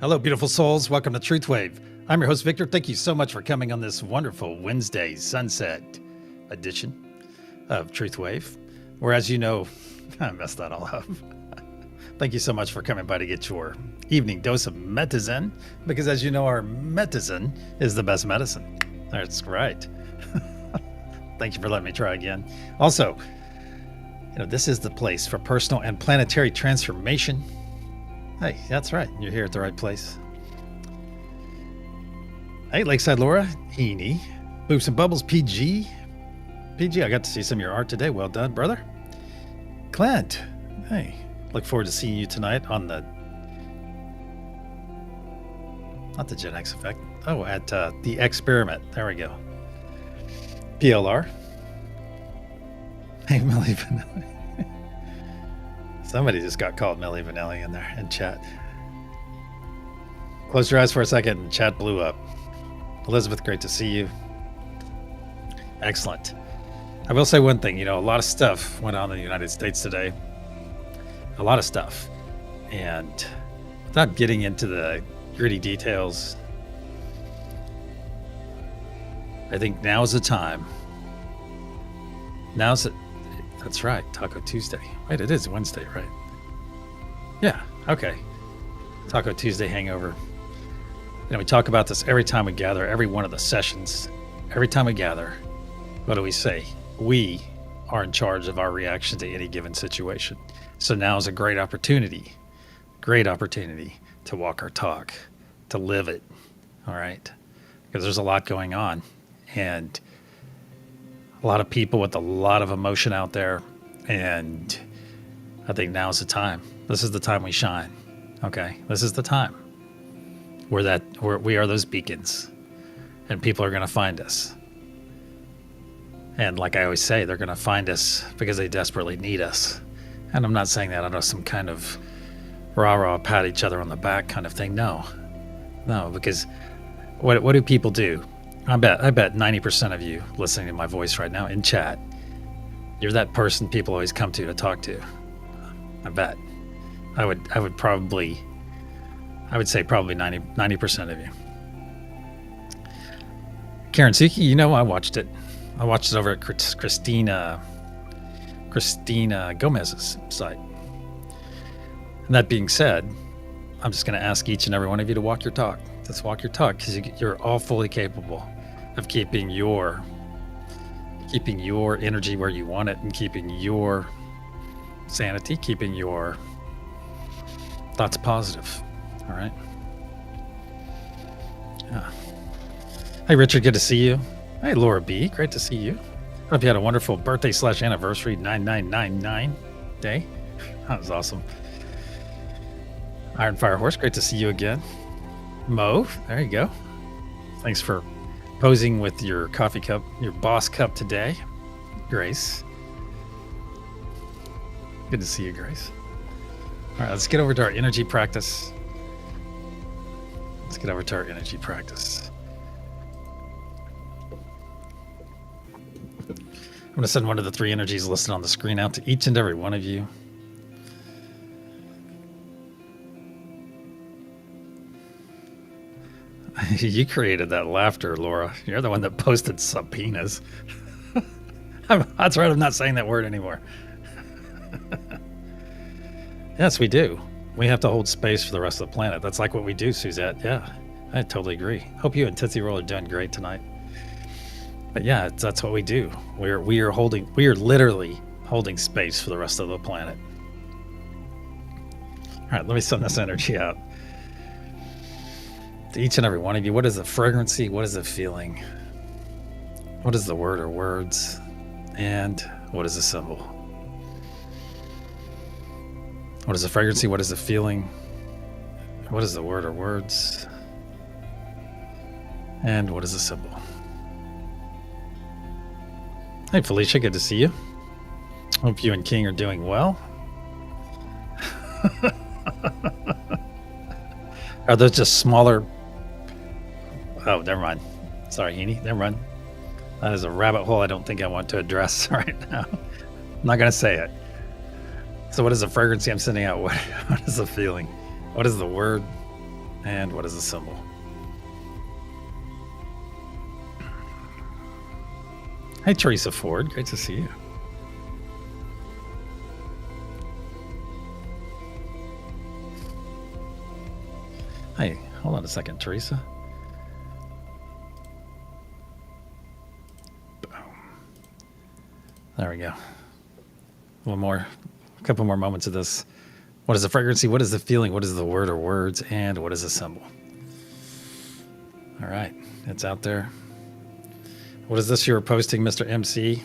Hello, beautiful souls. Welcome to TruthWave. I'm your host, Victor. Thank you so much for coming on this wonderful Wednesday SunSET edition of TruthWave, where, as you know, I messed that all up. Thank you so much for coming by to get your evening dose of medicine, because as you know, our medicine is the best medicine. That's right. Thank you for letting me try again. Also, this is the place for personal and planetary transformation. Hey, that's right. You're here at the right place. Hey, Lakeside Laura, Heaney, Boops and Bubbles, PG. PG, I got to see some of your art today. Well done, brother. Clint, hey, look forward to seeing you tonight on the, not the Gen X effect. Oh, at the experiment. There we go. PLR. Hey, Millie Vanilli. Somebody just got called Millie Vanilli in there in chat. Close your eyes for a second and chat blew up. Elizabeth, great to see you. Excellent. I will say one thing, a lot of stuff went on in the United States today. A lot of stuff. And without getting into the gritty details, I think now is the time. That's right, Taco Tuesday. Wait, it is Wednesday, right? Yeah, okay. Taco Tuesday hangover. We talk about this every time we gather, every one of the sessions. Every time we gather, what do we say? We are in charge of our reaction to any given situation. So now is a great opportunity to walk our talk, to live it, all right? Because there's a lot going on. And a lot of people with a lot of emotion out there, and I think now's the time. This is the time we shine. Okay, this is the time where we are those beacons, and people are going to find us. And like I always say, they're going to find us because they desperately need us. And I'm not saying that out of some kind of rah-rah, pat each other on the back kind of thing. No, because what do people do? I bet 90% of you listening to my voice right now in chat, you're that person people always come to talk to. I bet. I would say probably 90% of you. Karen Suki, I watched it. I watched it over at Christina Gomez's site. And that being said, I'm just going to ask each and every one of you to walk your talk. Just walk your talk, because you're all fully capable of keeping your energy where you want it, and keeping your sanity, keeping your thoughts positive. All right. Yeah. Hey, Richard, good to see you. Hey, Laura B, great to see you. Hope you had a wonderful birthday / anniversary 9999 day. That was awesome. Iron Fire Horse, great to see you again. Mo, there you go. Thanks for posing with your coffee cup, your boss cup today. Grace. Good to see you, Grace. All right, let's get over to our energy practice. I'm going to send one of the three energies listed on the screen out to each and every one of you. You created that laughter, Laura. You're the one that posted subpoenas. That's right, I'm not saying that word anymore. Yes, we do. We have to hold space for the rest of the planet. That's like what we do, Suzette. Yeah, I totally agree. Hope you and Tootsie Roll are doing great tonight. But yeah, that's what we do. We are literally holding space for the rest of the planet. All right, let me send this energy out to each and every one of you. What is the fragrancy? What is the feeling? What is the word or words? And what is the symbol? What is the fragrancy? What is the feeling? What is the word or words? And what is the symbol? Hey, Felicia, good to see you. Hope you and King are doing well. Are those just smaller? Oh, never mind. Sorry, Heaney. Never mind. That is a rabbit hole I don't think I want to address right now. I'm not going to say it. So what is the fragrancy I'm sending out? What is the feeling? What is the word? And what is the symbol? Hey, Teresa Ford. Great to see you. Hey, hold on a second, Teresa. Boom. There we go. One more, a couple more moments of this. What is the frequency? What is the feeling? What is the word or words? And what is the symbol? All right, it's out there. What is this you were posting, Mr. MC?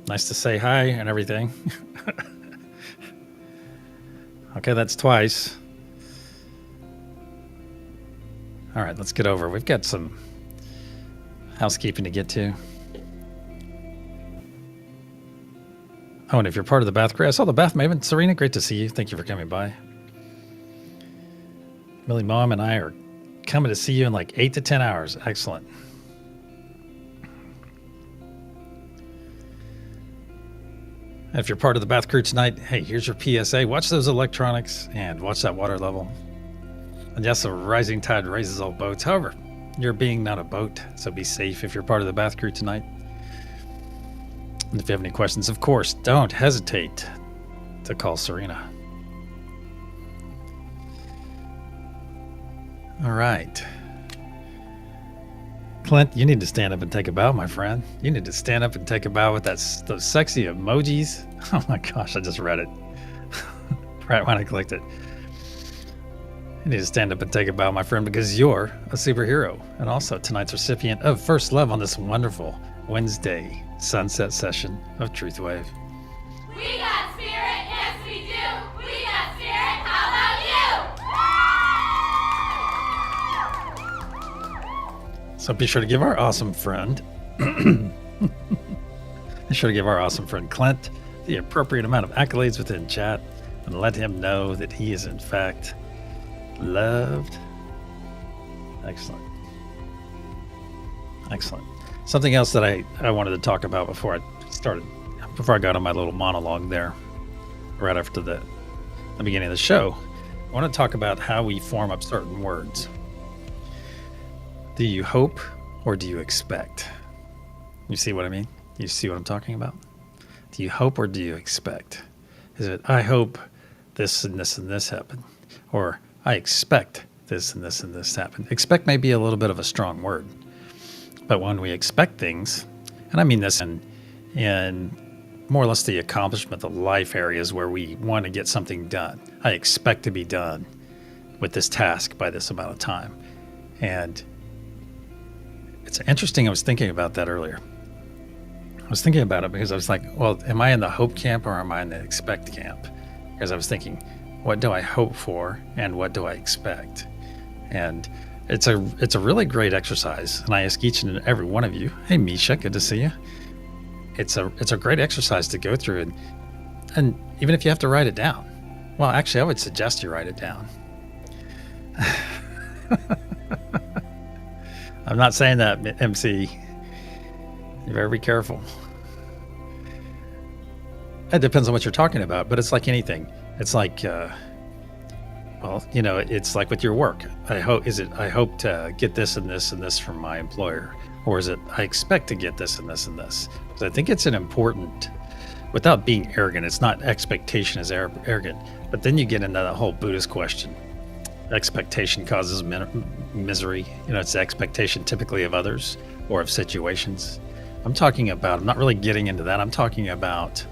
Nice to say hi and everything. Okay, that's twice. All right, let's get over. We've got some housekeeping to get to. Oh, and if you're part of the bath crew, I saw the bath maven. Serena, great to see you. Thank you for coming by. Millie Mom and I are coming to see you in like 8 to 10 hours. Excellent. And if you're part of the bath crew tonight, hey, here's your PSA. Watch those electronics and watch that water level. And yes, a rising tide raises all boats. However, you're being not a boat, so be safe if you're part of the bath crew tonight. And if you have any questions, of course, don't hesitate to call Serena. All right. Clint, you need to stand up and take a bow, my friend. You need to stand up and take a bow with those sexy emojis. Oh my gosh, I just read it right when I clicked it. You need to stand up and take a bow, my friend, because you're a superhero. And also tonight's recipient of First Love on this wonderful Wednesday sunset session of TruthWave. We got spirit, yes we do. We got spirit, how about you? So be sure to give our awesome friend, Clint the appropriate amount of accolades within chat and let him know that he is in fact loved. Excellent. Excellent. Something else that I wanted to talk about before I got on my little monologue there, right after the beginning of the show. I want to talk about how we form up certain words. Do you hope or do you expect? You see what I mean? You see what I'm talking about? Do you hope or do you expect? Is it, I hope this and this and this happen? Or I expect this and this and this happen. Expect may be a little bit of a strong word. But when we expect things, and I mean this in more or less the accomplishment, the life areas where we want to get something done. I expect to be done with this task by this amount of time. And it's interesting, I was thinking about that earlier. I was thinking about it because I was like, well, am I in the hope camp or am I in the expect camp? Because I was thinking, what do I hope for and what do I expect? And it's a really great exercise, and I ask each and every one of you, hey Misha, good to see you. It's a great exercise to go through, and even if you have to write it down, well, actually, I would suggest you write it down. I'm not saying that, MC. You better be careful. It depends on what you're talking about, but it's like anything. It's like, well, you know, it's like with your work. I hope to get this and this and this from my employer, or is it I expect to get this and this and this? Because I think it's an important, without being arrogant. It's not expectation is arrogant, but then you get into that whole Buddhist question. Expectation causes misery. You know, it's the expectation typically of others or of situations. I'm not really getting into that. I'm talking about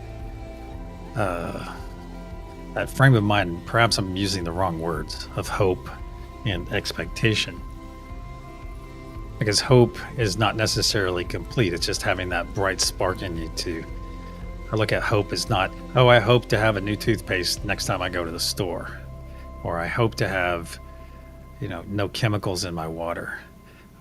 that frame of mind. Perhaps I'm using the wrong words of hope and expectation. Because hope is not necessarily complete. It's just having that bright spark in you to, I look at hope as not, oh, I hope to have a new toothpaste next time I go to the store. Or I hope to have, no chemicals in my water.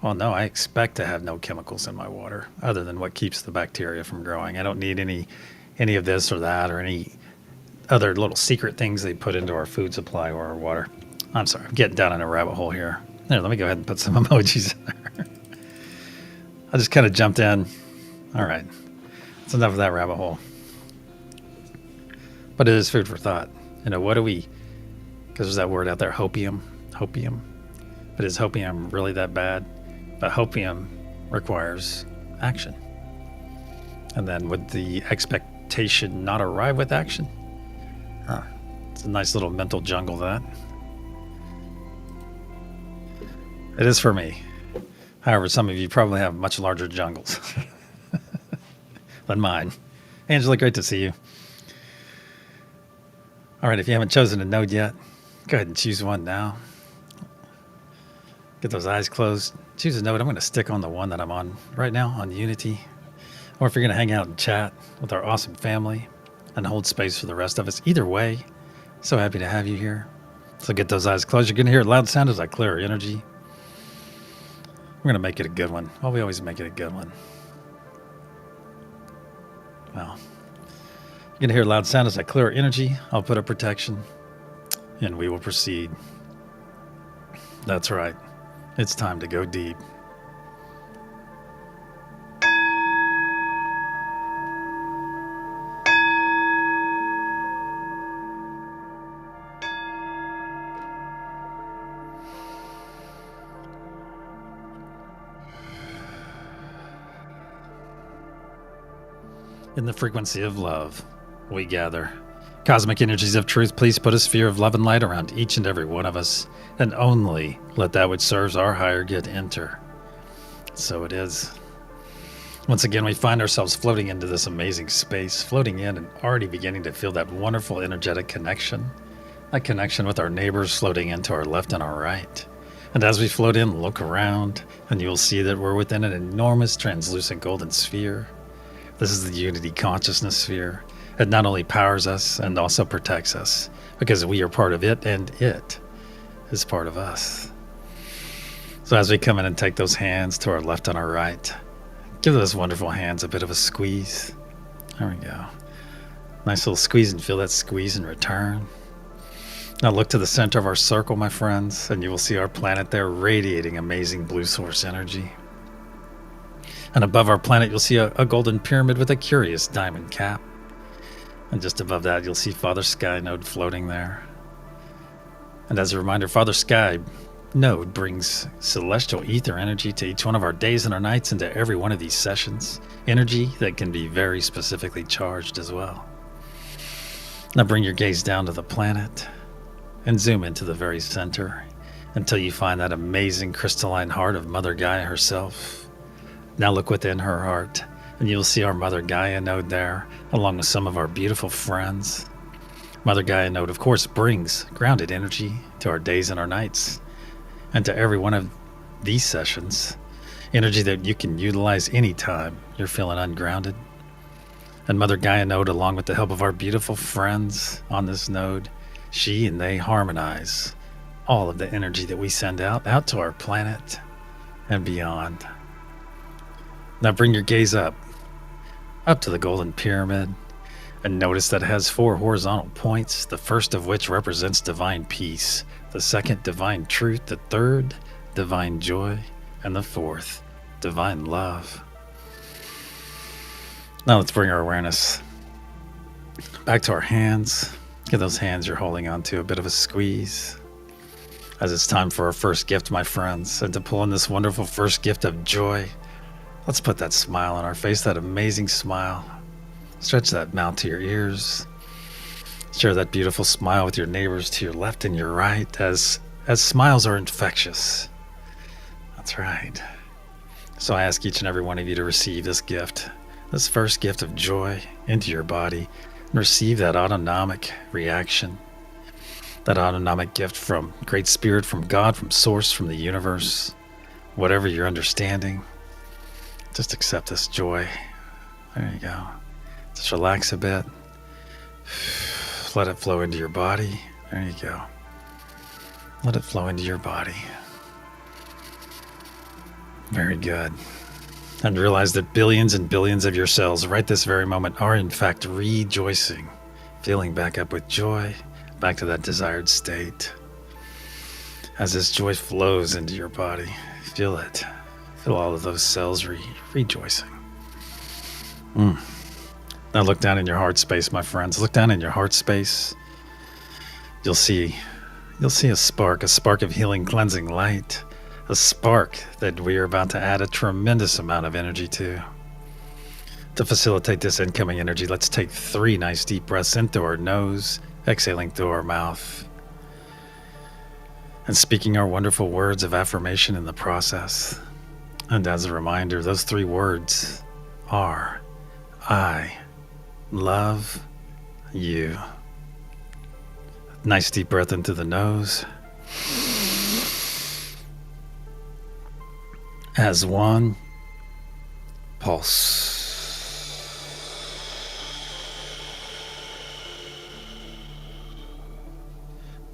Well, no, I expect to have no chemicals in my water other than what keeps the bacteria from growing. I don't need any of this or that or any other little secret things they put into our food supply or our water. I'm sorry, I'm getting down in a rabbit hole here. There, let me go ahead and put some emojis in there. I just kind of jumped in. All right, that's enough of that rabbit hole. But it is food for thought. What do we, because there's that word out there, hopium. But is hopium really that bad? But hopium requires action. And then would the expectation not arrive with action? It's a nice little mental jungle, that. It is for me. However, some of you probably have much larger jungles than mine. Angela, great to see you. All right, if you haven't chosen a node yet, go ahead and choose one now. Get those eyes closed. Choose a node. I'm going to stick on the one that I'm on right now, on Unity. Or if you're going to hang out and chat with our awesome family and hold space for the rest of us. Either way, so happy to have you here. So get those eyes closed. You're going to hear a loud sound as I clear our energy. We're going to make it a good one. Well, we always make it a good one. Well, you're going to hear a loud sound as I clear our energy. I'll put up protection, and we will proceed. That's right. It's time to go deep. In the frequency of love, we gather. Cosmic energies of truth, please put a sphere of love and light around each and every one of us, and only let that which serves our higher good enter. So it is. Once again, we find ourselves floating into this amazing space, floating in and already beginning to feel that wonderful energetic connection, that connection with our neighbors floating into our left and our right. And as we float in, look around, and you will see that we're within an enormous translucent golden sphere. This is the Unity Consciousness Sphere. It not only powers us and also protects us, because we are part of it and it is part of us. So as we come in and take those hands to our left and our right, give those wonderful hands a bit of a squeeze. There we go. Nice little squeeze, and feel that squeeze in return. Now look to the center of our circle, my friends, and you will see our planet there radiating amazing blue source energy. And above our planet, you'll see a golden pyramid with a curious diamond cap. And just above that, you'll see Father Sky Node floating there. And as a reminder, Father Sky Node brings celestial ether energy to each one of our days and our nights, into every one of these sessions. Energy that can be very specifically charged as well. Now bring your gaze down to the planet and zoom into the very center until you find that amazing crystalline heart of Mother Gaia herself. Now look within her heart, and you'll see our Mother Gaia Node there, along with some of our beautiful friends. Mother Gaia Node, of course, brings grounded energy to our days and our nights, and to every one of these sessions, energy that you can utilize anytime you're feeling ungrounded. And Mother Gaia Node, along with the help of our beautiful friends on this node, she and they harmonize all of the energy that we send out to our planet and beyond. Now bring your gaze up to the golden pyramid, and notice that it has 4 horizontal points, the first of which represents divine peace, the second divine truth, the third divine joy, and the fourth divine love. Now let's bring our awareness back to our hands. Give those hands you're holding onto a bit of a squeeze, as it's time for our first gift, my friends, and to pull in this wonderful first gift of joy. Let's put that smile on our face, that amazing smile. Stretch that mouth to your ears. Share that beautiful smile with your neighbors to your left and your right, as smiles are infectious. That's right. So I ask each and every one of you to receive this gift, this first gift of joy, into your body, and receive that autonomic reaction, that autonomic gift from Great Spirit, from God, from Source, from the universe, whatever your understanding. Just accept this joy. There you go. Just relax a bit. Let it flow into your body. There you go. Let it flow into your body. Very good. And realize that billions and billions of your cells right this very moment are in fact rejoicing, filling back up with joy, back to that desired state. As this joy flows into your body, feel it. Feel all of those cells rejoicing. Now look down in your heart space, my friends. Look down in your heart space. You'll see you'll see a spark of healing, cleansing light, a spark that we are about to add a tremendous amount of energy to. To facilitate this incoming energy, let's take 3 nice deep breaths in through our nose, exhaling through our mouth, and speaking our wonderful words of affirmation in the process. And as a reminder, those 3 words are, I love you. Nice deep breath into the nose. As one pulse.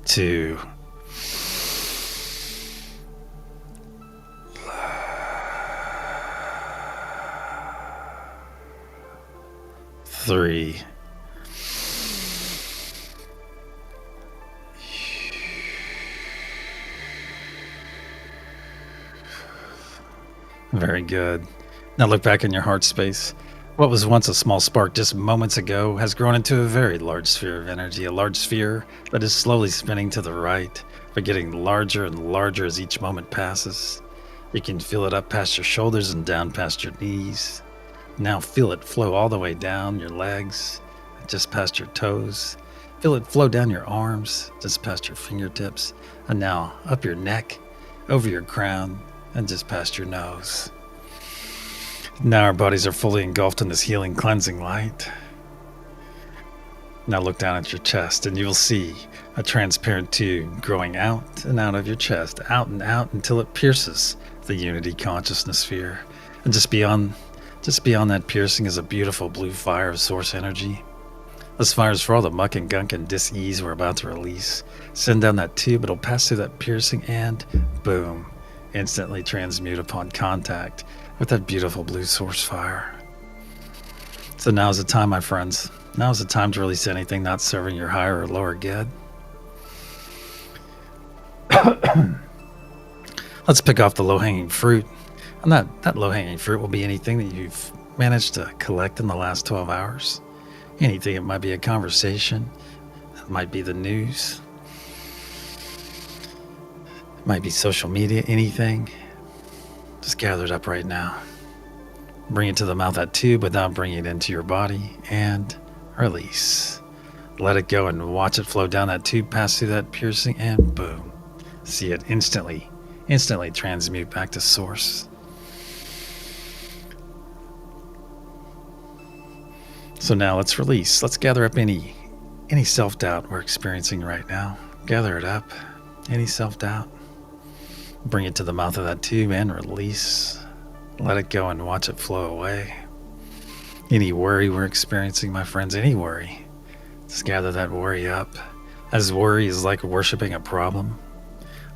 2. 3. Very good. Now look back in your heart space. What was once a small spark just moments ago has grown into a very large sphere of energy, a large sphere that is slowly spinning to the right, but getting larger and larger as each moment passes. You can feel it up past your shoulders and down past your knees. Now feel it flow all the way down your legs, just past your toes. Feel it flow down your arms, just past your fingertips, and now up your neck, over your crown, and just past your nose. Now our bodies are fully engulfed in this healing, cleansing light. Now look down at your chest and you will see a transparent tube growing out and out of your chest, out and out until it pierces the unity consciousness sphere. And just beyond that piercing is a beautiful blue fire of source energy. This fire is for all the muck and gunk and dis-ease we're about to release. Send down that tube, it'll pass through that piercing and boom, instantly transmute upon contact with that beautiful blue source fire. So now is the time, my friends. Now is the time to release anything not serving your higher or lower good. Let's pick off the low-hanging fruit. And that low-hanging fruit will be anything that you've managed to collect in the last 12 hours. Anything. It might be a conversation. It might be the news. It might be social media, anything. Just gather it up right now. Bring it to the mouth, that tube, without bringing it into your body, and release. Let it go and watch it flow down that tube, pass through that piercing, and boom. See it instantly transmute back to source. So now let's release. Let's gather up any self-doubt we're experiencing right now. Gather it up. Any self-doubt. Bring it to the mouth of that tube and release. Let it go and watch it flow away. Any worry we're experiencing, my friends, any worry. Let's gather that worry up. As worry is like worshiping a problem,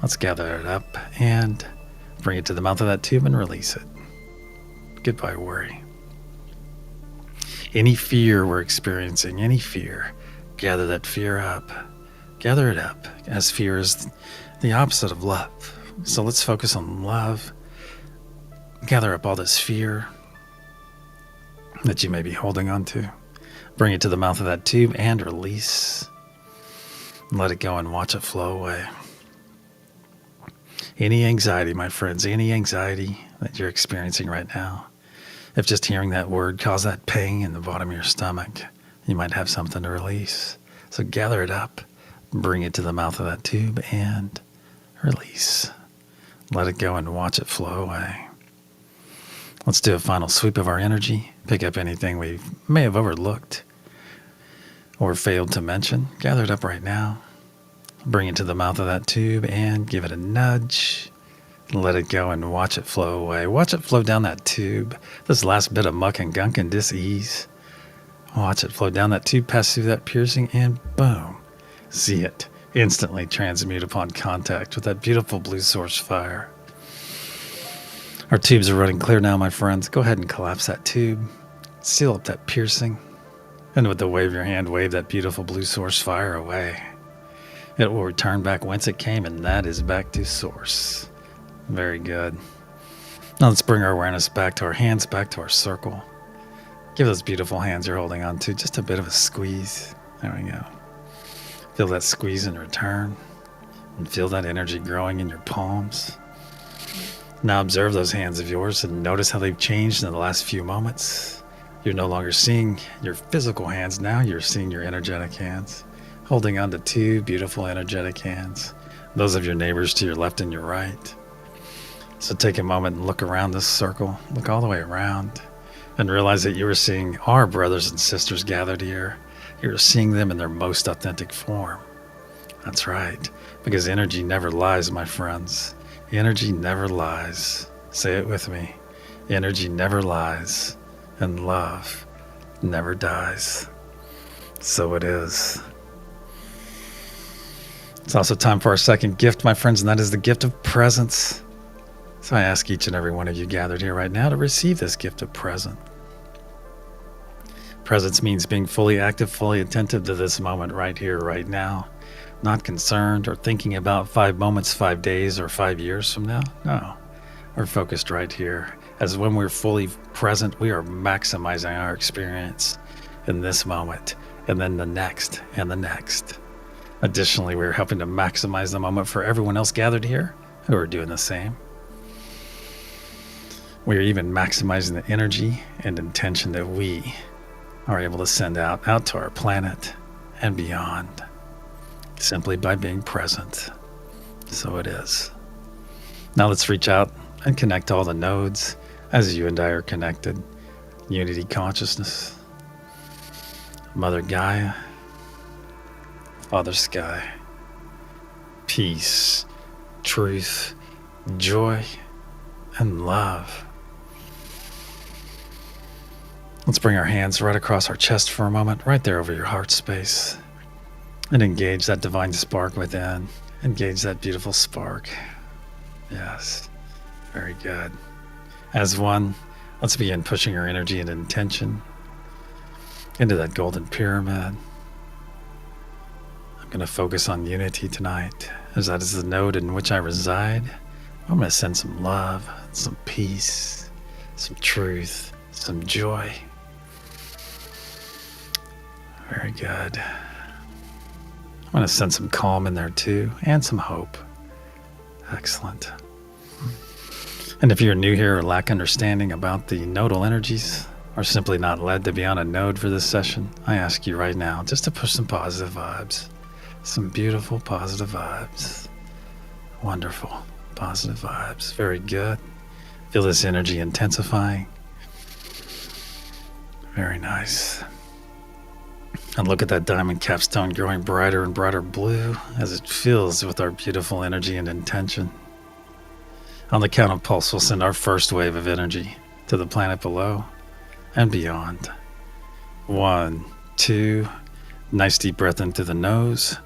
let's gather it up and bring it to the mouth of that tube and release it. Goodbye, worry. Any fear we're experiencing, any fear, gather that fear up. Gather it up, as fear is the opposite of love. So let's focus on love. Gather up all this fear that you may be holding on to. Bring it to the mouth of that tube and release. Let it go and watch it flow away. Any anxiety, my friends, any anxiety that you're experiencing right now, if just hearing that word caused that pain in the bottom of your stomach, you might have something to release. So gather it up, bring it to the mouth of that tube and release. Let it go and watch it flow away. Let's do a final sweep of our energy. Pick up anything we may have overlooked or failed to mention. Gather it up right now. Bring it to the mouth of that tube and give it a nudge. Let it go and watch it flow away. Watch it flow down that tube. This last bit of muck and gunk and dis-ease. Watch it flow down that tube, pass through that piercing, and boom. See it instantly transmute upon contact with that beautiful blue source fire. Our tubes are running clear now, my friends. Go ahead and collapse that tube. Seal up that piercing. And with the wave of your hand, wave that beautiful blue source fire away. It will return back whence it came, and that is back to source. Very good. Now let's bring our awareness back to our hands, back to our circle. Give those beautiful hands you're holding on to just a bit of a squeeze. There we go. Feel that squeeze in return. And feel that energy growing in your palms. Now observe those hands of yours and notice how they've changed in the last few moments. You're no longer seeing your physical hands now, you're seeing your energetic hands, holding on to two beautiful energetic hands, those of your neighbors to your left and your right. So take a moment and look around this circle, look all the way around, and realize that you are seeing our brothers and sisters gathered here. You're seeing them in their most authentic form. That's right, because energy never lies, my friends. Energy never lies. Say it with me. Energy never lies, and love never dies. So it is. It's also time for our second gift, my friends, and that is the gift of presence. So I ask each and every one of you gathered here right now to receive this gift of presence. Presence means being fully active, fully attentive to this moment right here, right now. Not concerned or thinking about 5 moments, 5 days, or 5 years from now. No, we're focused right here. As when we're fully present, we are maximizing our experience in this moment, and then the next, and the next. Additionally, we're helping to maximize the moment for everyone else gathered here who are doing the same. We are even maximizing the energy and intention that we are able to send out to our planet and beyond, simply by being present. So it is. Now let's reach out and connect all the nodes as you and I are connected. Unity consciousness, Mother Gaia, Father Sky, peace, truth, joy, and love. Let's bring our hands right across our chest for a moment, right there over your heart space, and engage that divine spark within. Engage that beautiful spark. Yes, very good. As one, let's begin pushing our energy and intention into that golden pyramid. I'm going to focus on unity tonight, as that is the node in which I reside. I'm going to send some love, some peace, some truth, some joy. Very good. I'm going to send some calm in there too, and some hope. Excellent. And if you're new here or lack understanding about the nodal energies, or simply not led to be on a node for this session, I ask you right now just to push some positive vibes. Some beautiful positive vibes. Wonderful positive vibes. Very good. Feel this energy intensifying. Very nice. And look at that diamond capstone growing brighter and brighter blue as it fills with our beautiful energy and intention. On the count of pulse, we'll send our first wave of energy to the planet below and beyond. 1, 2, nice deep breath in through the nose.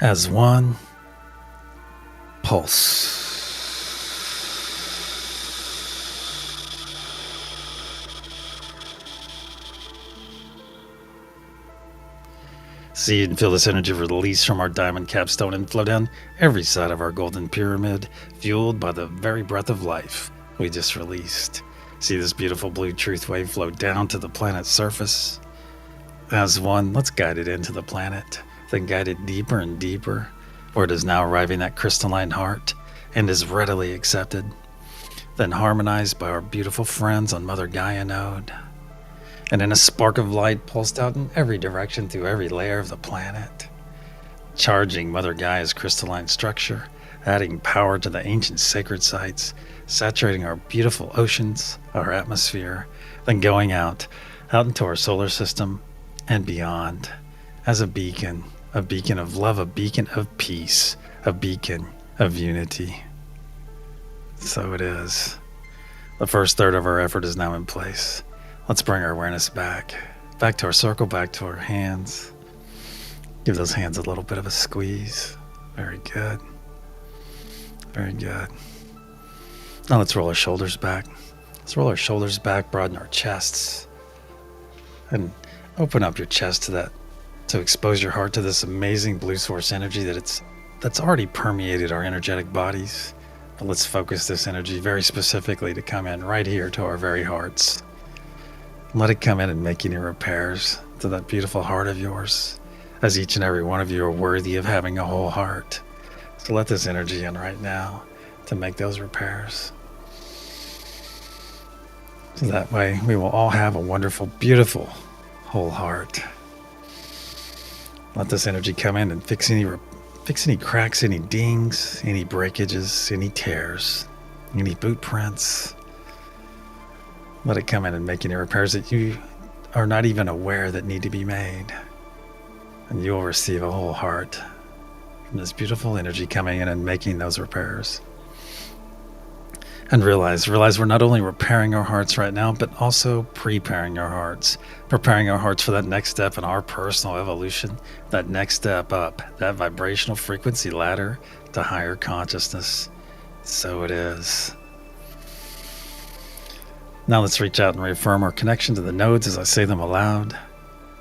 As one, pulse. See and feel this energy release from our diamond capstone and flow down every side of our golden pyramid, fueled by the very breath of life we just released. See this beautiful blue truth wave flow down to the planet's surface. As one, let's guide it into the planet, then guide it deeper and deeper, where it is now arriving at crystalline heart and is readily accepted, then harmonized by our beautiful friends on Mother Gaia node. And in a spark of light pulsed out in every direction through every layer of the planet, charging Mother Gaia's crystalline structure, adding power to the ancient sacred sites, saturating our beautiful oceans, our atmosphere, then going out into our solar system and beyond as a beacon of love, a beacon of peace, a beacon of unity. So it is. The first third of our effort is now in place. Let's bring our awareness back to our circle, back to our hands. Give those hands a little bit of a squeeze. Very good. Very good. Now let's roll our shoulders back. Let's roll our shoulders back, broaden our chests, and open up your chest to expose your heart to this amazing blue source energy that's already permeated our energetic bodies. But let's focus this energy very specifically to come in right here to our very hearts. Let it come in and make any repairs to that beautiful heart of yours as each and every one of you are worthy of having a whole heart. So let this energy in right now to make those repairs. So that way we will all have a wonderful, beautiful whole heart. Let this energy come in and fix any cracks, any dings, any breakages, any tears, any boot prints. Let it come in and make any repairs that you are not even aware that need to be made. And you will receive a whole heart from this beautiful energy coming in and making those repairs. And realize we're not only repairing our hearts right now, but also preparing our hearts for that next step in our personal evolution, that next step up, that vibrational frequency ladder to higher consciousness. So it is. Now let's reach out and reaffirm our connection to the nodes as I say them aloud.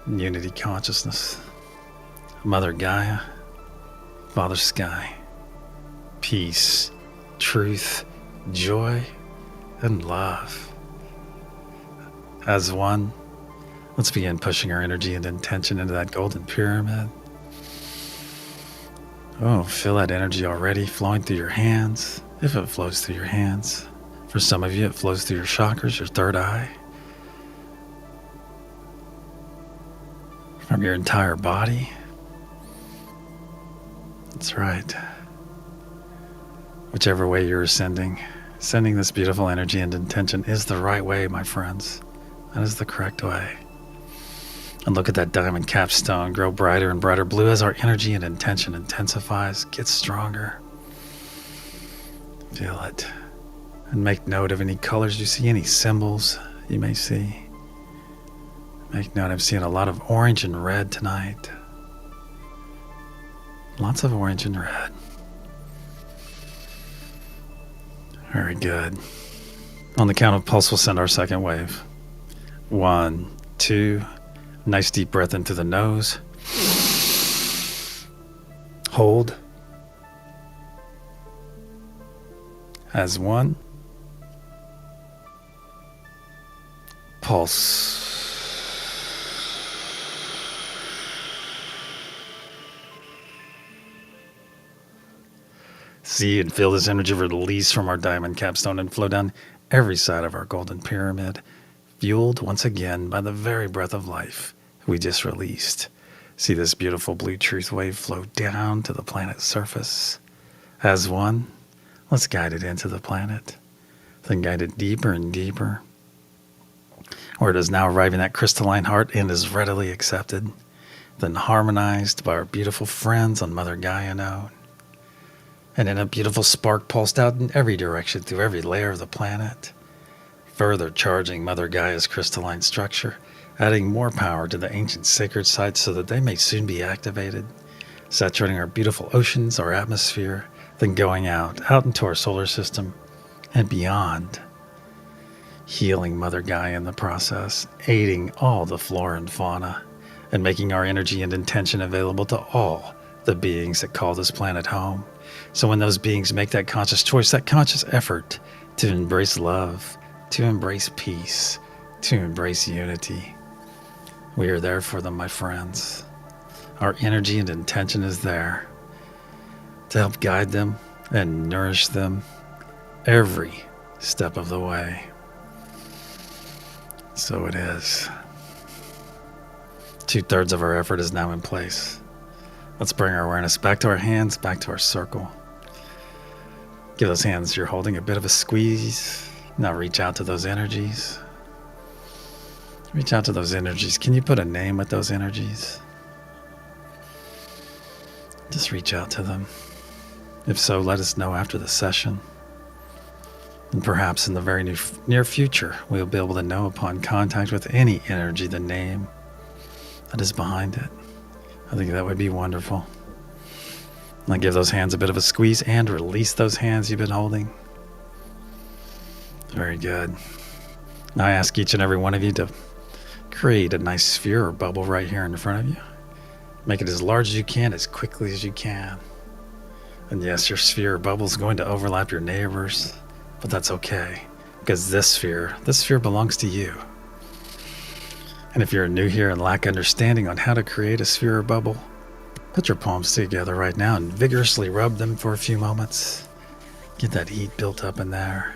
Unity consciousness. Mother Gaia, Father Sky, peace, truth, joy, and love. As one, let's begin pushing our energy and intention into that golden pyramid. Oh, feel that energy already flowing through your hands, if it flows through your hands. For some of you, it flows through your chakras, your third eye, from your entire body. That's right. Whichever way you're ascending, sending this beautiful energy and intention is the right way, my friends. That is the correct way. And look at that diamond capstone grow brighter and brighter blue as our energy and intention intensifies, gets stronger. Feel it. And make note of any colors you see, any symbols you may see. Make note, I'm seeing a lot of orange and red tonight. Lots of orange and red. Very good. On the count of pulse, we'll send our second wave. 1, 2. Nice deep breath into the nose. Hold. As 1. Pulse. See and feel this energy release from our diamond capstone and flow down every side of our golden pyramid, fueled once again by the very breath of life we just released. See this beautiful blue truth wave flow down to the planet's surface. As one, let's guide it into the planet, then guide it deeper and deeper, where it is now arriving at crystalline heart and is readily accepted, then harmonized by our beautiful friends on Mother Gaia node. And in a beautiful spark pulsed out in every direction through every layer of the planet, further charging Mother Gaia's crystalline structure, adding more power to the ancient sacred sites so that they may soon be activated, saturating our beautiful oceans, our atmosphere, then going out into our solar system and beyond, healing Mother Gaia in the process, aiding all the flora and fauna, and making our energy and intention available to all the beings that call this planet home. So when those beings make that conscious choice, that conscious effort to embrace love, to embrace peace, to embrace unity, we are there for them, my friends. Our energy and intention is there to help guide them and nourish them every step of the way. So it is. 2/3 of our effort is now in place. Let's bring our awareness back to our hands, back to our circle. Give those hands you're holding a bit of a squeeze. Now reach out to those energies. Reach out to those energies. Can you put a name with those energies? Just reach out to them. If so, let us know after the session. And perhaps in the very near future, we'll be able to know upon contact with any energy the name that is behind it. I think that would be wonderful. Now give those hands a bit of a squeeze and release those hands you've been holding. Very good. Now I ask each and every one of you to create a nice sphere or bubble right here in front of you. Make it as large as you can, as quickly as you can. And yes, your sphere or bubble is going to overlap your neighbors, but that's okay, because this sphere belongs to you. And if you're new here and lack understanding on how to create a sphere or bubble, Put your palms together right now and vigorously rub them for a few moments. Get that heat built up in there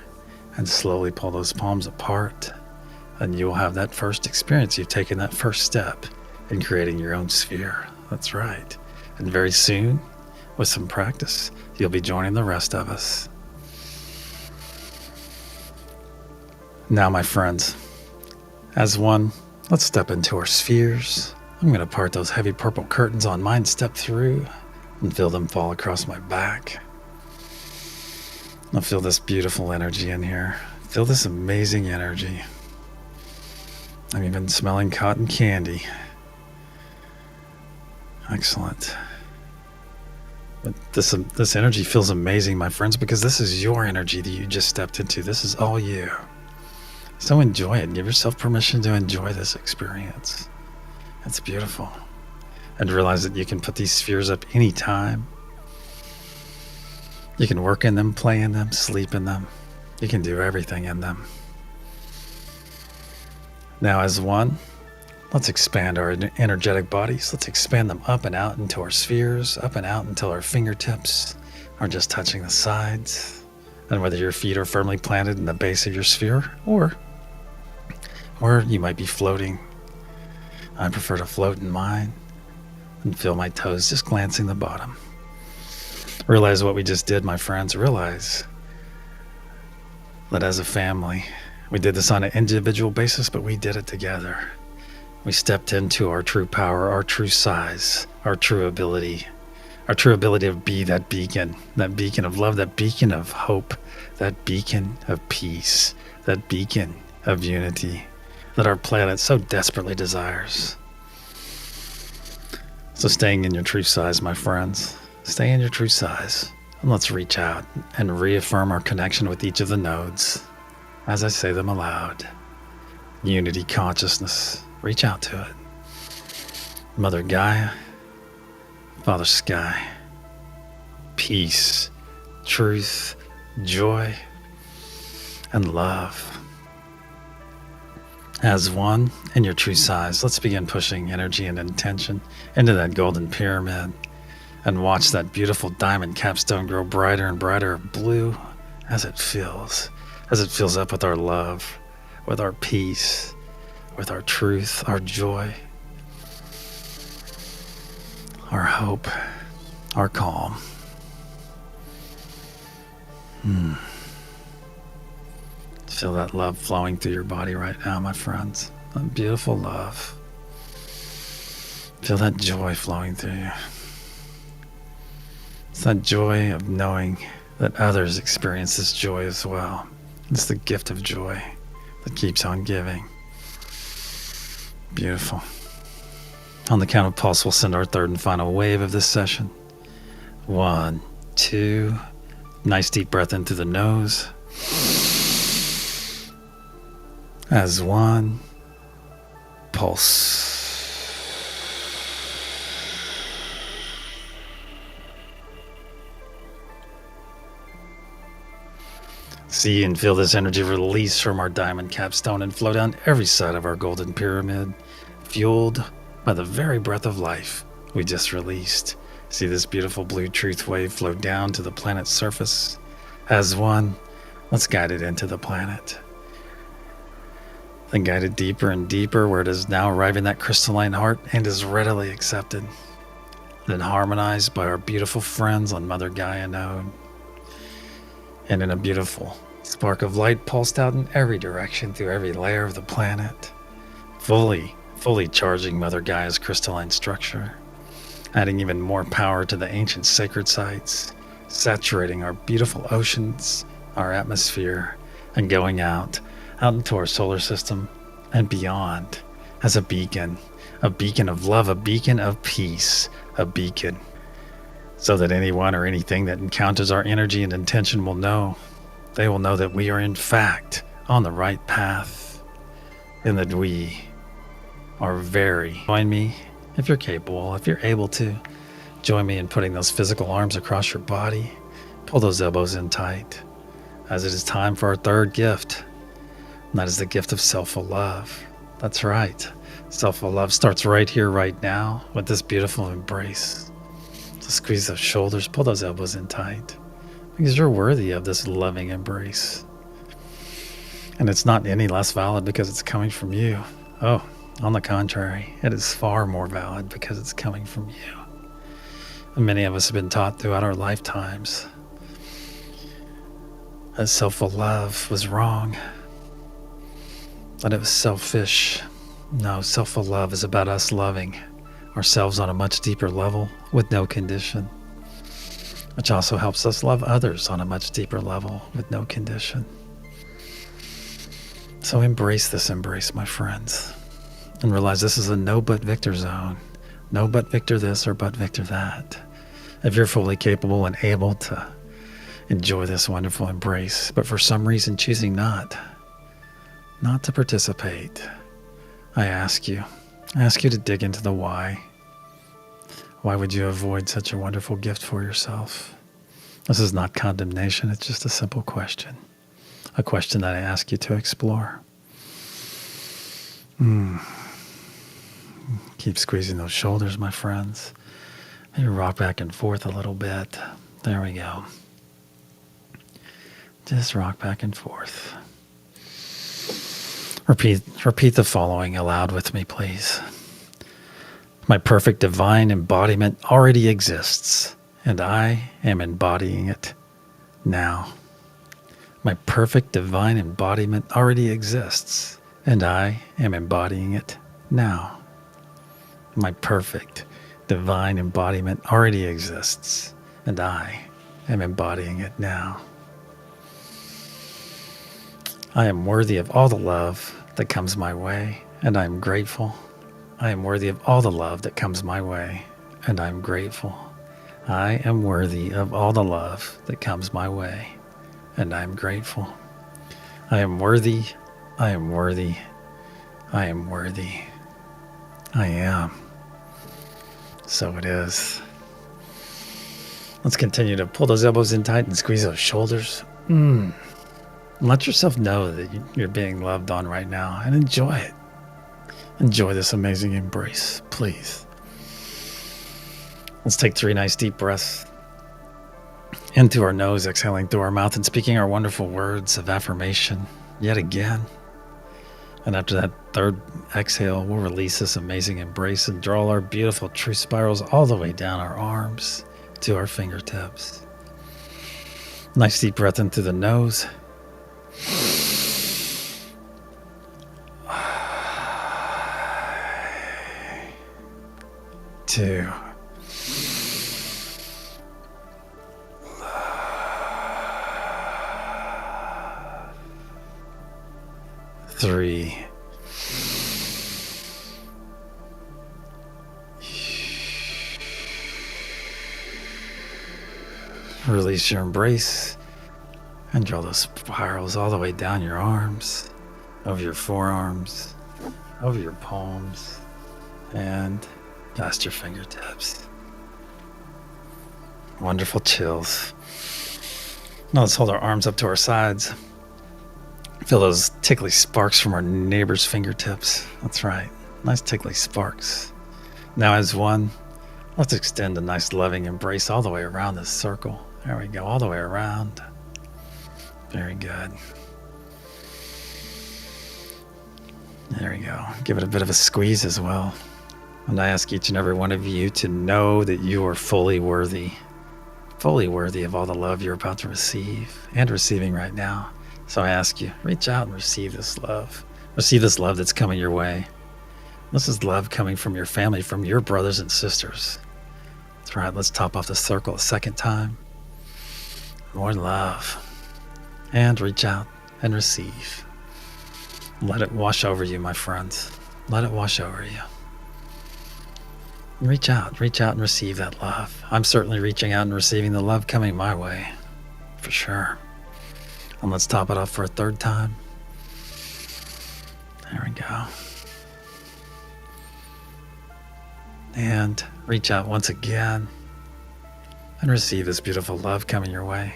and slowly pull those palms apart. And you will have that first experience. You've taken that first step in creating your own sphere. That's right. And very soon, with some practice, you'll be joining the rest of us. Now, my friends, as one, let's step into our spheres. I'm going to part those heavy purple curtains on mine, step through, and feel them fall across my back. I'll feel this beautiful energy in here. Feel this amazing energy. I'm even smelling cotton candy. Excellent. But this energy feels amazing, my friends, because this is your energy that you just stepped into. This is all you. So enjoy it. Give yourself permission to enjoy this experience. It's beautiful. And realize that you can put these spheres up anytime. You can work in them, play in them, sleep in them. You can do everything in them. Now, as one, let's expand our energetic bodies. Let's expand them up and out into our spheres, up and out until our fingertips are just touching the sides. And whether your feet are firmly planted in the base of your sphere or you might be floating. I prefer to float in mine and feel my toes just glancing the bottom. Realize what we just did, my friends. Realize that as a family, we did this on an individual basis, but we did it together. We stepped into our true power, our true size, our true ability to be that beacon of love, that beacon of hope, that beacon of peace, that beacon of unity that our planet so desperately desires. So staying in your true size, my friends, stay in your true size, and let's reach out and reaffirm our connection with each of the nodes as I say them aloud. Unity consciousness, reach out to it. Mother Gaia, Father Sky, peace, truth, joy, and love. As one in your true size, let's begin pushing energy and intention into that golden pyramid and watch that beautiful diamond capstone grow brighter and brighter blue as it fills up with our love, with our peace, with our truth, our joy, our hope, our calm. Feel that love flowing through your body right now, my friends. That beautiful love. Feel that joy flowing through you. It's that joy of knowing that others experience this joy as well. It's the gift of joy that keeps on giving. Beautiful. On the count of pulse, we'll send our third and final wave of this session. 1, 2. Nice deep breath in through the nose. As one, pulse. See and feel this energy release from our diamond capstone and flow down every side of our golden pyramid, fueled by the very breath of life we just released. See this beautiful blue truth wave flow down to the planet's surface. As one, let's guide it into the planet. Then guide it deeper and deeper where it is now arriving that crystalline heart and is readily accepted. Then harmonized by our beautiful friends on Mother Gaia node. And in a beautiful spark of light pulsed out in every direction through every layer of the planet. Fully charging Mother Gaia's crystalline structure. Adding even more power to the ancient sacred sites. Saturating our beautiful oceans, our atmosphere, and going out into our solar system and beyond as a beacon of love, a beacon of peace, a beacon so that anyone or anything that encounters our energy and intention will know that we are in fact on the right path and that we are very. Join me if you're capable, if you're able to. Join me in putting those physical arms across your body. Pull those elbows in tight as it is time for our third gift. And that is the gift of self-love. That's right. Self-love starts right here, right now, with this beautiful embrace. So squeeze those shoulders, pull those elbows in tight, because you're worthy of this loving embrace. And it's not any less valid because it's coming from you. Oh, on the contrary, it is far more valid because it's coming from you. And many of us have been taught throughout our lifetimes that self love was wrong, that it was selfish. No, self love is about us loving ourselves on a much deeper level with no condition, which also helps us love others on a much deeper level with no condition. So embrace this embrace, my friends, and realize this is a no but victor zone. No but victor this or but victor that. If you're fully capable and able to enjoy this wonderful embrace, but for some reason choosing not to participate, I ask you to dig into the why. Why would you avoid such a wonderful gift for yourself? This is not condemnation. It's just a simple question. A question that I ask you to explore. Keep squeezing those shoulders, my friends. Maybe rock back and forth a little bit. There we go. Just rock back and forth. Repeat the following aloud with me, please. My perfect divine embodiment already exists, and I am embodying it now. My perfect divine embodiment already exists, and I am embodying it now. My perfect divine embodiment already exists, and I am embodying it now. I am worthy of all the love that comes my way, and I am grateful. I am worthy of all the love that comes my way, and I am grateful. I am worthy of all the love that comes my way, and I am grateful. I am worthy. I am worthy. I am worthy. I am. So it is. Let's continue to pull those elbows in tight and squeeze those shoulders. Let yourself know that you're being loved on right now, and enjoy it. Enjoy this amazing embrace, please. Let's take 3 nice deep breaths in through our nose, exhaling through our mouth, and speaking our wonderful words of affirmation yet again. And after that third exhale, we'll release this amazing embrace and draw our beautiful truth spirals all the way down our arms to our fingertips. Nice deep breath in through the nose. 2. 3. Release your embrace and draw those spirals all the way down your arms, over your forearms, over your palms, and past your fingertips. Wonderful chills. Now let's hold our arms up to our sides. Feel those tickly sparks from our neighbor's fingertips. That's right. Nice tickly sparks. Now as one, let's extend a nice loving embrace all the way around this circle. There we go, all the way around. Very good. There we go. Give it a bit of a squeeze as well. And I ask each and every one of you to know that you are fully worthy of all the love you're about to receive and receiving right now. So I ask you, reach out and receive this love. Receive this love that's coming your way. This is love coming from your family, from your brothers and sisters. That's right. Let's top off the circle a second time. More love. And reach out and receive. Let it wash over you, my friends. Let it wash over you. Reach out and receive that love. I'm certainly reaching out and receiving the love coming my way, for sure. And let's top it off for a third time. There we go. And reach out once again and receive this beautiful love coming your way.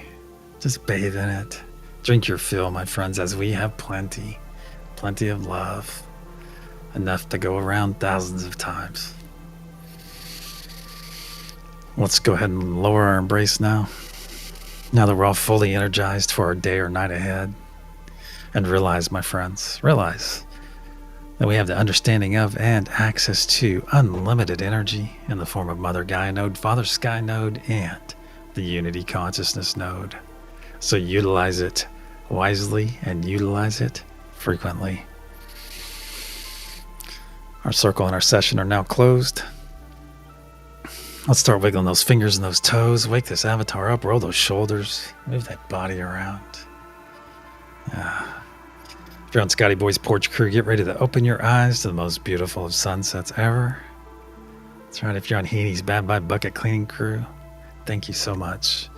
Just bathe in it. Drink your fill, my friends, as we have plenty of love. Enough to go around thousands of times. Let's go ahead and lower our embrace now. Now that we're all fully energized for our day or night ahead. And realize, my friends, realize that we have the understanding of and access to unlimited energy in the form of Mother Gaia Node, Father Sky Node, and the Unity Consciousness Node. So utilize it wisely and utilize it frequently. Our circle and our session are now closed. Let's start wiggling those fingers and those toes. Wake this avatar up. Roll those shoulders. Move that body around. If you're on Scotty Boy's Porch Crew, get ready to open your eyes to the most beautiful of sunsets ever. That's right. If you're on Heaney's Bad Bye Bucket Cleaning Crew, thank you so much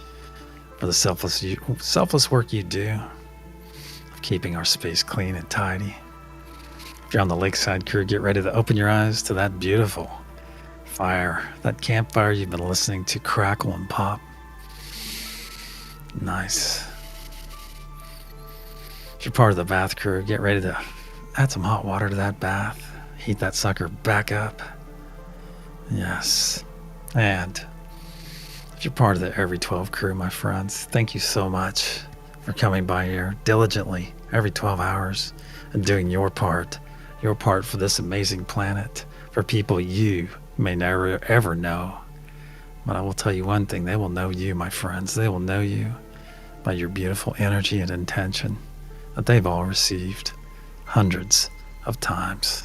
for the selfless work you do of keeping our space clean and tidy. If you're on the Lakeside Crew, get ready to open your eyes to that beautiful fire, that campfire you've been listening to crackle and pop. Nice. If you're part of the bath crew, get ready to add some hot water to that bath. Heat that sucker back up. Yes. And if you're part of the Every 12 crew, my friends, thank you so much for coming by here diligently every 12 hours and doing your part for this amazing planet, for people you may never ever know. But I will tell you one thing, they will know you, my friends. They will know you by your beautiful energy and intention that they've all received hundreds of times.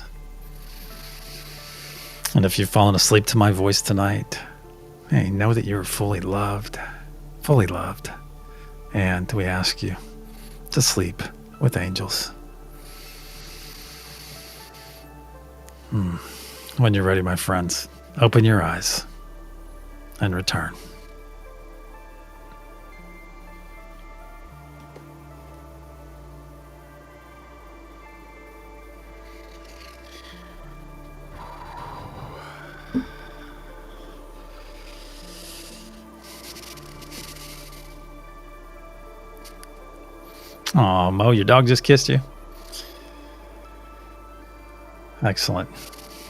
And if you've fallen asleep to my voice tonight, hey, know that you're fully loved. And we ask you to sleep with angels. When you're ready, my friends, open your eyes and return. Aw, Mo, your dog just kissed you? Excellent.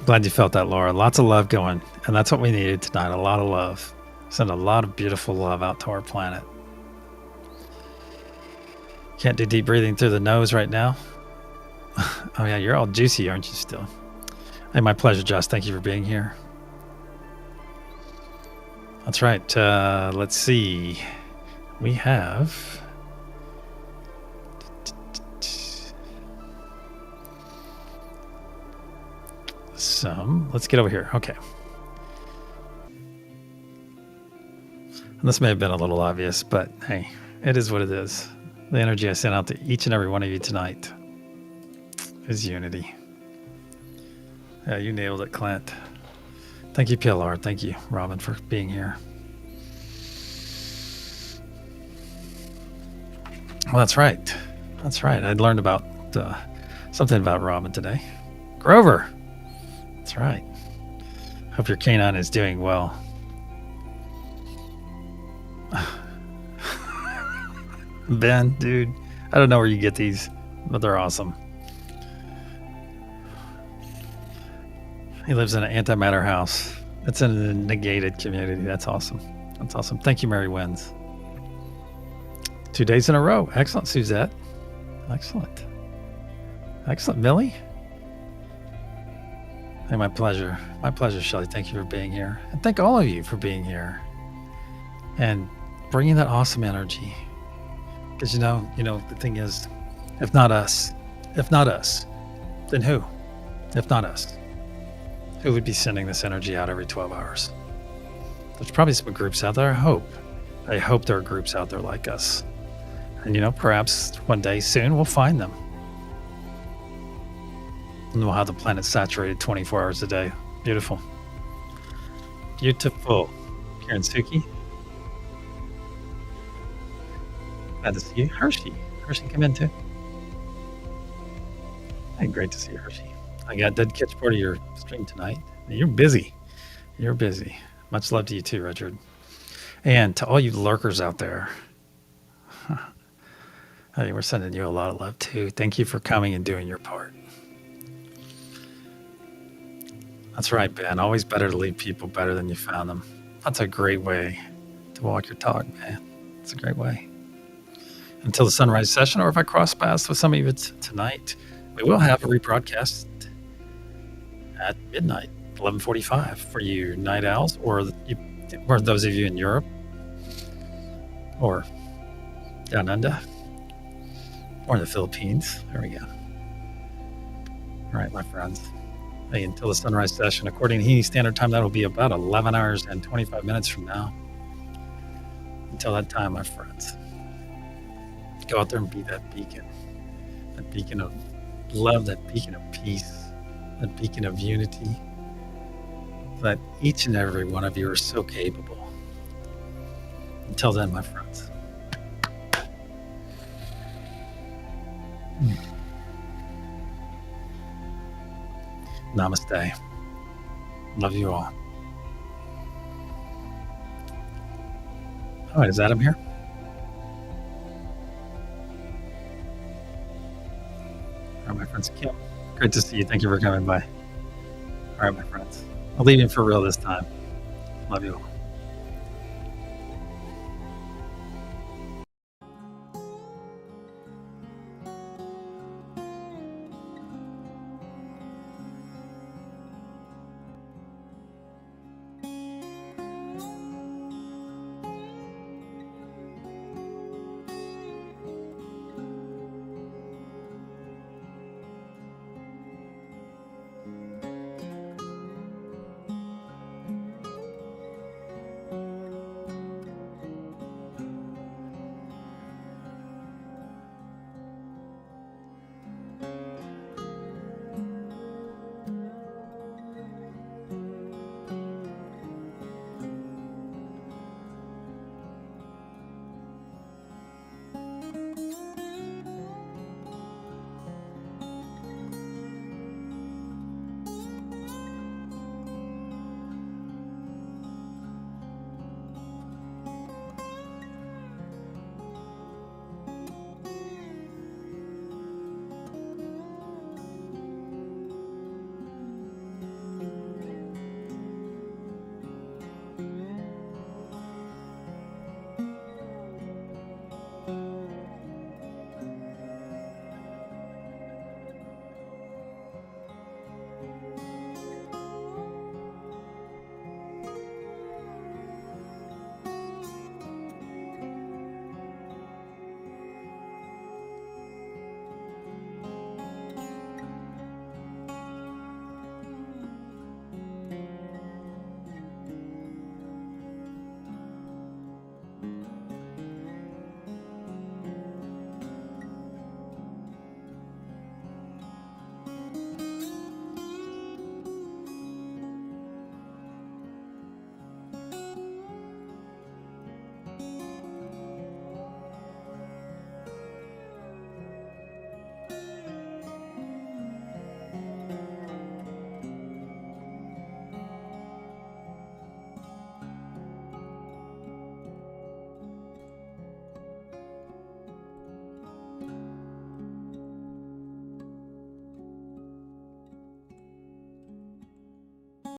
Glad you felt that, Laura. Lots of love going. And that's what we needed tonight. A lot of love. Send a lot of beautiful love out to our planet. Can't do deep breathing through the nose right now. Oh, yeah, you're all juicy, aren't you still? Hey, my pleasure, Josh. Thank you for being here. That's right. Let's see. We have... let's get over here. Okay. And this may have been a little obvious, but hey, it is what it is. The energy I sent out to each and every one of you tonight is unity. Yeah, you nailed it, Clint. Thank you, PLR. Thank you, Robin, for being here. Well, that's right. That's right. I learned about something about Robin today. Grover. That's right. Hope your canine is doing well. Ben, dude, I don't know where you get these, but they're awesome. He lives in an antimatter house. It's in a negated community. That's awesome. That's awesome. Thank you, Mary Wins. 2 days in a row. Excellent, Suzette. Excellent. Excellent, Millie. Hey, my pleasure. My pleasure, Shelley. Thank you for being here. And thank all of you for being here and bringing that awesome energy. Because, you know, the thing is, if not us, then who? If not us, who would be sending this energy out every 12 hours? There's probably some groups out there. I hope there are groups out there like us. And, perhaps one day soon we'll find them. And we'll have the planet saturated 24 hours a day. Beautiful. Beautiful. Karen Suki. Glad to see you. Hershey come in too. Hey, great to see you, Hershey. I did catch part of your stream tonight. You're busy. Much love to you too, Richard. And to all you lurkers out there. Hey, we're sending you a lot of love too. Thank you for coming and doing your part. That's right, Ben. Always better to leave people better than you found them. That's a great way to walk your talk, man. It's a great way. Until the sunrise session, or if I cross paths with some of you tonight, we will have a rebroadcast at midnight, 11:45 for you night owls, or those of you in Europe, or down under, or in the Philippines. There we go. All right, my friends. Hey, until the sunrise session, according to Heaney Standard Time, that'll be about 11 hours and 25 minutes from now. Until that time, my friends, go out there and be that beacon of love, that beacon of peace, that beacon of unity that each and every one of you are so capable. Until then, my friends. Namaste. Love you all. All right, is Adam here? All right, my friends. Kim, great to see you. Thank you for coming by. All right, my friends. I'll leave you for real this time. Love you all.